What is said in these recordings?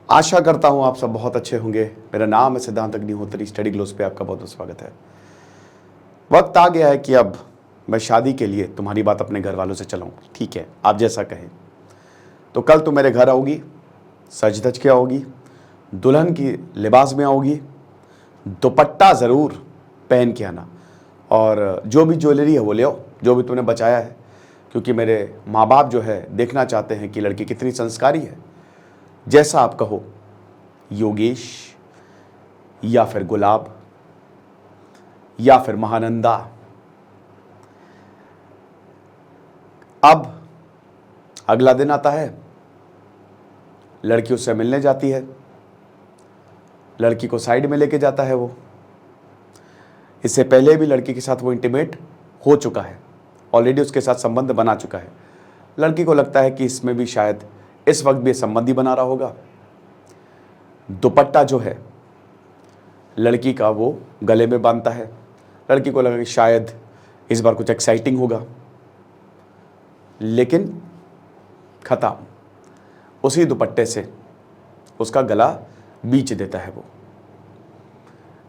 आशा करता हूं आप सब बहुत अच्छे होंगे। मेरा नाम है सिद्धांत अग्निहोत्री। स्टडी ग्लोस पे आपका बहुत बहुत स्वागत है। वक्त आ गया है कि अब मैं शादी के लिए तुम्हारी बात अपने घर वालों से चलाऊं। ठीक है, आप जैसा कहें। तो कल तुम मेरे घर आओगी, सज धज के आओगी, दुल्हन की लिबास में आओगी, दुपट्टा ज़रूर पहन के आना, और जो भी ज्वेलरी है वो ले आओ, जो भी तुमने बचाया है, क्योंकि मेरे माँ बाप जो है देखना चाहते हैं कि लड़की कितनी संस्कारी है। जैसा आप कहो, योगेश या फिर गुलाब या फिर महानंदा। अब अगला दिन आता है, लड़की उससे मिलने जाती है, लड़की को साइड में लेके जाता है वो। इससे पहले भी लड़की के साथ वो इंटीमेट हो चुका है, ऑलरेडी उसके साथ संबंध बना चुका है। लड़की को लगता है कि इसमें भी शायद इस वक्त भी संबंधी बना रहा होगा। दुपट्टा जो है लड़की का वो गले में बांधता है। लड़की को लगा कि शायद इस बार कुछ एक्साइटिंग होगा, लेकिन खत्म। उसी दुपट्टे से उसका गला बीच देता है वो।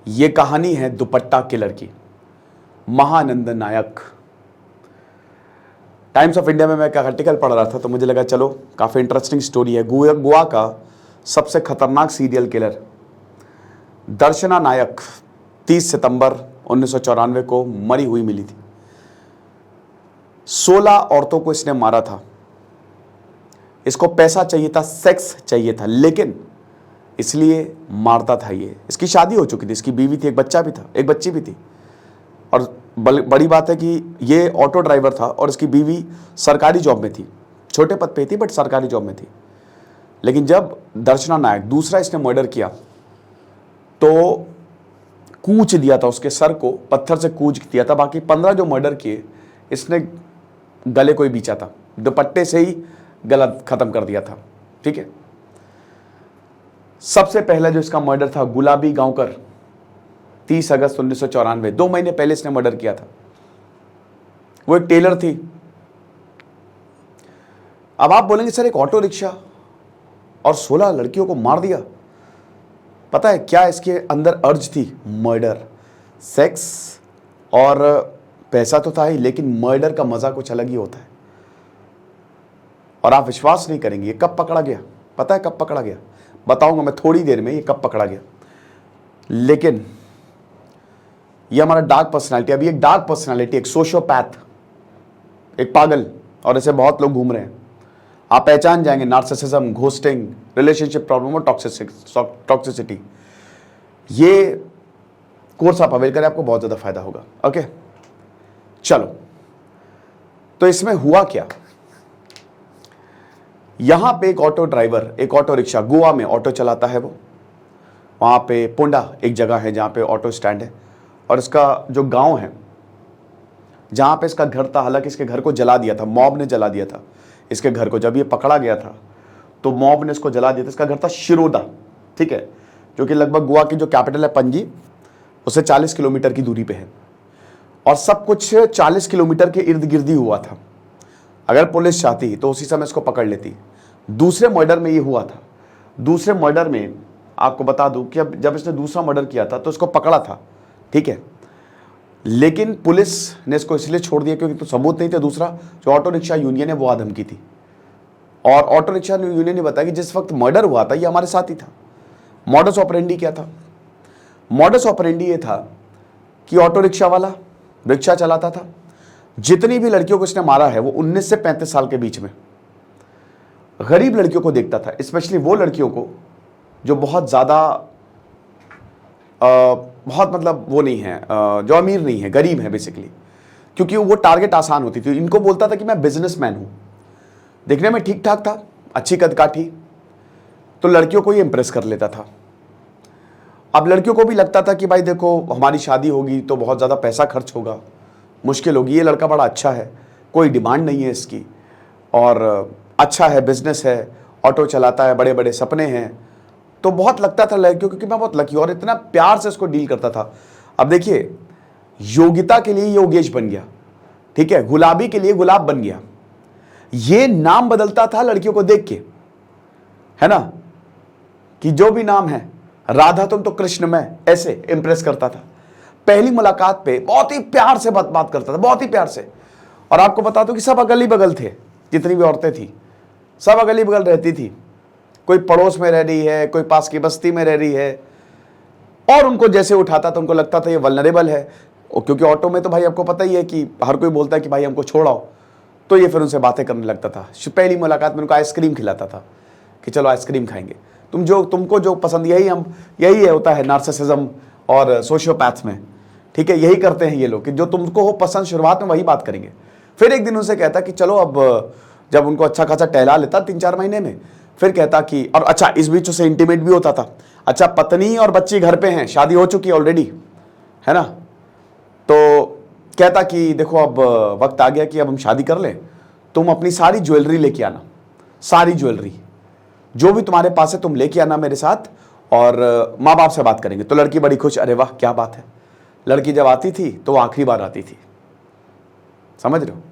ये कहानी है दुपट्टा किलर की, महानंद नायक। टाइम्स ऑफ इंडिया में मैं एक आर्टिकल पढ़ रहा था तो मुझे लगा चलो काफ़ी इंटरेस्टिंग स्टोरी है। गोवा का सबसे खतरनाक सीरियल किलर दर्शना नायक 30 सितंबर 1994 को मरी हुई मिली थी। 16 औरतों को इसने मारा था। इसको पैसा चाहिए था, सेक्स चाहिए था, लेकिन इसलिए मारता था ये। इसकी शादी हो चुकी थी, इसकी बीवी थी, एक बच्चा भी था, एक बच्ची भी थी। और बड़ी बात है कि ये ऑटो ड्राइवर था और इसकी बीवी सरकारी जॉब में थी, छोटे पद पे थी बट सरकारी जॉब में थी। लेकिन जब दर्शना नायक दूसरा इसने मर्डर किया तो कूच दिया था, उसके सर को पत्थर से कूच दिया था। बाकी 15 जो मर्डर किए इसने गले को ही बीचा था, दुपट्टे से ही गला खत्म कर दिया था। ठीक है, सबसे पहला जो इसका मर्डर था गुलाबी गांवकर, 30 अगस्त 1994, 2 महीने पहले इसने मर्डर किया था। वो एक टेलर थी। अब आप बोलेंगे सर एक ऑटो रिक्शा और 16 लड़कियों को मार दिया। पता है क्या इसके अंदर अर्ज थी? मर्डर। सेक्स और पैसा तो था ही, लेकिन मर्डर का मजा कुछ अलग ही होता है। और आप विश्वास नहीं करेंगे ये कब पकड़ा गया। पता है कब पकड़ा गया? बताऊंगा मैं थोड़ी देर में ये कब पकड़ा गया। लेकिन ये हमारा डार्क पर्सनालिटी, अभी एक डार्क पर्सनालिटी, एक सोशियोपैथ, एक पागल, और ऐसे बहुत लोग घूम रहे हैं। आप पहचान जाएंगे नार्सिसिज्म, घोस्टिंग, रिलेशनशिप प्रॉब्लम और टॉक्सिसिटी। ये कोर्स आप अवेल करें, आपको बहुत ज्यादा फायदा होगा। ओके, चलो तो इसमें हुआ क्या। यहां पे एक ऑटो ड्राइवर, एक ऑटो रिक्शा, गोवा में ऑटो चलाता है वो। वहां पे पोंडा एक जगह है जहां पे ऑटो स्टैंड है, और इसका जो गांव है जहां पे इसका घर था, हालांकि इसके घर को जला दिया था, मॉब ने जला दिया था इसके घर को। जब ये पकड़ा गया था तो मॉब ने इसको जला दिया था। इसका घर था शिरोदा, ठीक है, जो कि लगभग गोवा की जो कैपिटल है पणजी, उससे 40 किलोमीटर की दूरी पे है। और सब कुछ 40 किलोमीटर के इर्द गिर्द ही हुआ था। अगर पुलिस चाहती तो उसी समय इसको पकड़ लेती। दूसरे मर्डर में ये हुआ था। दूसरे मर्डर में आपको बता दूं कि अब जब इसने दूसरा मर्डर किया था तो इसको पकड़ा था, ठीक है, लेकिन पुलिस ने इसको इसलिए छोड़ दिया क्योंकि तो सबूत नहीं थे। दूसरा जो ऑटो रिक्शा यूनियन है वो धमकी थी, और ऑटो रिक्शा यूनियन ने बताया कि जिस वक्त मर्डर हुआ था ये हमारे साथ ही था। मॉडस ऑपरेंडी क्या था? मॉडस ऑपरेंडी ये था कि ऑटो रिक्शा वाला रिक्शा चलाता था। जितनी भी लड़कियों को इसने मारा है वो 19 से 35 साल के बीच में गरीब लड़कियों को देखता था, स्पेशली वो लड़कियों को जो बहुत ज़्यादा बहुत मतलब वो नहीं है, जो अमीर नहीं है, गरीब है बेसिकली, क्योंकि वो टारगेट आसान होती थी। इनको बोलता था कि मैं बिजनेसमैन हूँ, देखने में ठीक ठाक था, अच्छी कदकाठी, तो लड़कियों को ये इंप्रेस कर लेता था। अब लड़कियों को भी लगता था कि भाई देखो हमारी शादी होगी तो बहुत ज़्यादा पैसा खर्च होगा, मुश्किल होगी, ये लड़का बड़ा अच्छा है, कोई डिमांड नहीं है इसकी, और अच्छा है, बिजनेस है, ऑटो चलाता है, बड़े बड़े सपने हैं। तो बहुत लगता था लड़कियों को कि मैं बहुत लकी, और इतना प्यार से इसको डील करता था। अब देखिए, योगिता के लिए योगेश बन गया, ठीक है, गुलाबी के लिए गुलाब बन गया। ये नाम बदलता था लड़कियों को देख के, है ना। कि जो भी नाम है, राधा तुम तो कृष्ण में, ऐसे इंप्रेस करता था। पहली मुलाकात पे बहुत ही प्यार से बात करता था, बहुत ही प्यार से। और आपको बता दो कि सब अगल ही बगल थे, जितनी भी औरतें थी सब अगल ही बगल रहती थी। कोई पड़ोस में रह रही है, कोई पास की बस्ती में रह रही है, और उनको जैसे उठाता तो उनको लगता था ये वल्नरेबल है। क्योंकि ऑटो में तो भाई आपको पता ही है कि हर कोई बोलता है कि भाई हमको छोड़ाओ, तो ये फिर उनसे बातें करने लगता था। पहली मुलाकात में उनको आइसक्रीम खिलाता था कि चलो आइसक्रीम खाएंगे, तुमको जो पसंद, यही है होता है नार्सिसिज्म और सोशियोपैथ्स में, ठीक है, यही करते हैं ये लोग कि जो तुमको हो पसंद शुरुआत में वही बात करेंगे। फिर एक दिन उनसे कहता कि चलो, अब जब उनको अच्छा खासा टहला लेता 3-4 महीने में, फिर कहता कि, और अच्छा इस बीच उसे इंटीमेट भी होता था, अच्छा पत्नी और बच्ची घर पे हैं, शादी हो चुकी है ऑलरेडी, है ना, तो कहता कि देखो अब वक्त आ गया कि अब हम शादी कर लें, तुम अपनी सारी ज्वेलरी लेके आना, सारी ज्वेलरी जो भी तुम्हारे पास है तुम लेके आना मेरे साथ, और माँ बाप से बात करेंगे। तो लड़की बड़ी खुश, अरे वाह क्या बात है। लड़की जब आती थी तो वो आखिरी बार आती थी, समझ रहे हो,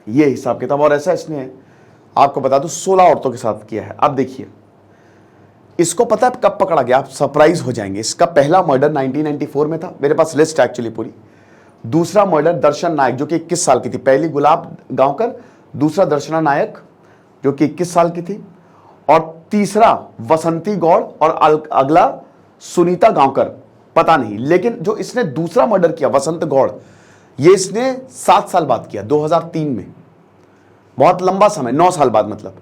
ये हिसाब किताब। और ऐसा इसने, आपको बता दूं, 16 औरतों के साथ किया है। अब देखिए इसको पता है कब पकड़ा गया, आप सरप्राइज हो जाएंगे। इसका पहला मर्डर 1994 में था, मेरे पास लिस्ट एक्चुअली पूरी। दूसरा मर्डर दर्शन नायक जो कि 21 साल की थी, पहली गुलाब गांवकर, दूसरा दर्शना नायक जो कि 21 साल की थी, और तीसरा वसंती गौड़, और अगला सुनीता गांवकर, पता नहीं। लेकिन जो इसने दूसरा मर्डर किया वसंत गौड़, ये इसने 7 साल बाद किया, 2003 में, बहुत लंबा समय, 9 साल बाद मतलब,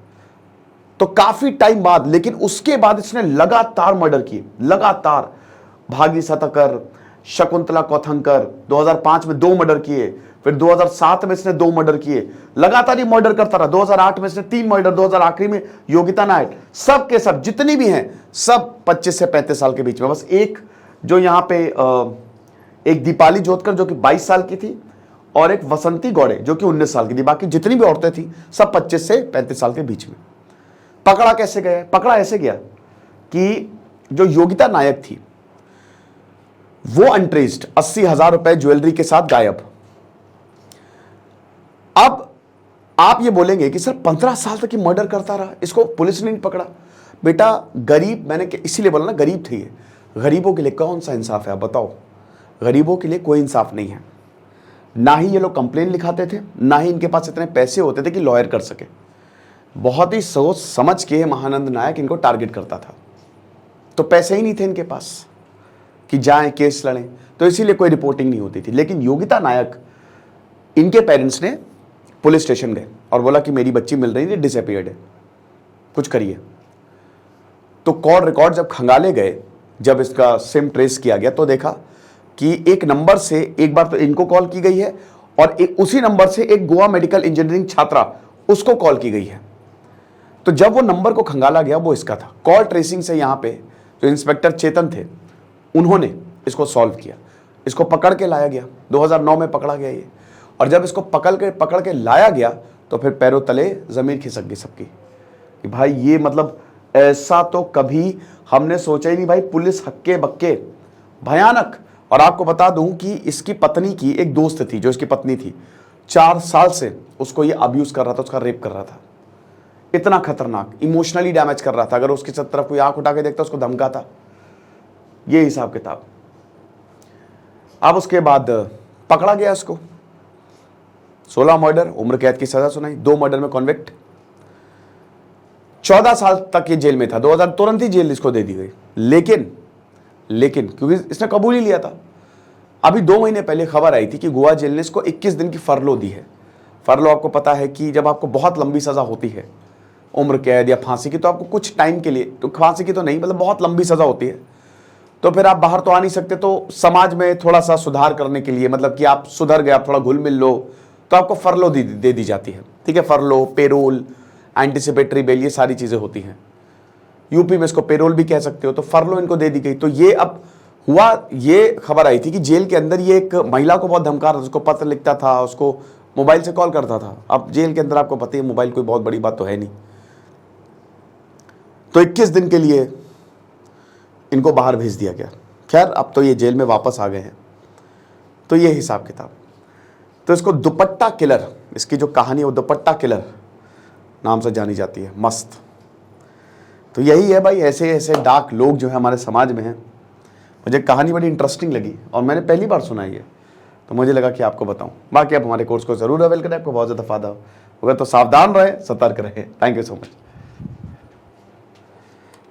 तो काफी टाइम बाद। लेकिन उसके बाद इसने लगातार मर्डर किए, लगातार। भागी सतकर, शकुंतला कौथंकर, 2005 में 2 मर्डर किए, फिर 2007 में इसने 2 मर्डर किए, लगातार ही मर्डर करता रहा। 2008 में इसने 3 मर्डर, 2000 आखिरी में योगिता नायक, सब के सब जितनी भी हैं सब 25 से 35 साल के बीच में। बस एक जो यहाँ पे एक दीपाली जोतकर जो कि 22 साल की थी, और एक वसंती गौड़े जो कि 19 साल की थी। बाकी जितनी भी औरतें थी सब 25 से 35 साल के बीच में। पकड़ा कैसे गया? पकड़ा ऐसे गया कि जो योगिता नायक थी वो अनट्रेस्ड 80,000 रुपए ज्वेलरी के साथ गायब। अब आप ये बोलेंगे कि सर 15 साल तक ये मर्डर करता रहा, इसको पुलिस ने नहीं पकड़ा। बेटा गरीब, मैंने इसीलिए बोला ना गरीब थे ये। गरीबों के लिए कौन सा इंसाफ है आप बताओ? गरीबों के लिए कोई इंसाफ नहीं है। ना ही ये लोग कंप्लेन लिखाते थे, ना ही इनके पास इतने पैसे होते थे कि लॉयर कर सके। बहुत ही सोच समझ के महानंद नायक इनको टारगेट करता था, तो पैसे ही नहीं थे इनके पास कि जाएं केस लड़ें, तो इसीलिए कोई रिपोर्टिंग नहीं होती थी। लेकिन योगिता नायक, इनके पेरेंट्स ने पुलिस स्टेशन गए और बोला कि मेरी बच्ची मिल रही थी, डिसअपीयर्ड है, कुछ करिए। तो कॉल रिकॉर्ड जब खंगाले गए, जब इसका सिम ट्रेस किया गया, तो देखा कि एक नंबर से एक बार तो इनको कॉल की गई है, और उसी नंबर से एक गोवा मेडिकल इंजीनियरिंग छात्रा, उसको कॉल की गई है। तो जब वो नंबर को खंगाला गया वो इसका था। कॉल ट्रेसिंग से यहाँ पे जो इंस्पेक्टर चेतन थे उन्होंने इसको सॉल्व किया, इसको पकड़ के लाया गया। 2009 में पकड़ा गया ये, और जब इसको पकड़ के लाया गया तो फिर पैरों तले जमीन खिसक गई सबकी कि भाई ये मतलब ऐसा तो कभी हमने सोचा ही नहीं भाई। पुलिस हक्के बक्के, भयानक। और आपको बता दूं कि इसकी पत्नी की एक दोस्त थी, जो इसकी पत्नी थी, 4 साल से उसको ये अब्यूज कर रहा था, उसका रेप कर रहा था। इतना खतरनाक, इमोशनली डैमेज कर रहा था। अगर उसकी तरफ कोई आंख उठा के देखता उसको धमकाता। ये हिसाब किताब। अब उसके बाद पकड़ा गया इसको, 16 मर्डर, उम्र कैद की सजा सुनाई, 2 मर्डर में कॉन्विक्ट, 14 साल तक ये जेल में था। 2000 तुरंत ही जेल इसको दे दी गई। लेकिन क्योंकि इसने कबूल ही लिया था। अभी 2 महीने पहले खबर आई थी कि गोवा जेल ने इसको 21 दिन की फरलो दी है। फरलो आपको पता है कि जब आपको बहुत लंबी सजा होती है, उम्र कैद या फांसी की, तो आपको कुछ टाइम के लिए, तो फांसी की तो नहीं, मतलब बहुत लंबी सजा होती है, तो फिर आप बाहर तो आ नहीं सकते। तो समाज में थोड़ा सा सुधार करने के लिए, मतलब कि आप सुधर गए, आप थोड़ा घुल मिल लो, तो आपको फरलो दे दी जाती है। ठीक है, फरलो, पेरोल, एंटिसिपेटरी बेल, ये सारी चीजें होती हैं। यूपी में इसको पेरोल भी कह सकते हो। तो फरलो इनको दे दी गई। तो ये अब हुआ, ये खबर आई थी कि जेल के अंदर ये एक महिला को बहुत धमका रहा था, उसको पत्र लिखता था, उसको मोबाइल से कॉल करता था। अब जेल के अंदर आपको पता है मोबाइल कोई बहुत बड़ी बात तो है नहीं। तो 21 दिन के लिए इनको बाहर भेज दिया गया। खैर अब तो ये जेल में वापस आ गए हैं। तो ये हिसाब किताब। तो इसको दुपट्टा किलर, इसकी जो कहानी है वो दुपट्टा किलर नाम से जानी जाती है। मस्त। तो यही है भाई, ऐसे ऐसे डार्क लोग जो है हमारे समाज में हैं। मुझे कहानी बड़ी इंटरेस्टिंग लगी और मैंने पहली बार सुना ये, तो मुझे लगा कि आपको बताऊं। बाकी आप हमारे कोर्स को जरूर अवेल करें, आपको बहुत ज़्यादा फायदा होगा। तो सावधान रहे, सतर्क रहे। Thank you so much.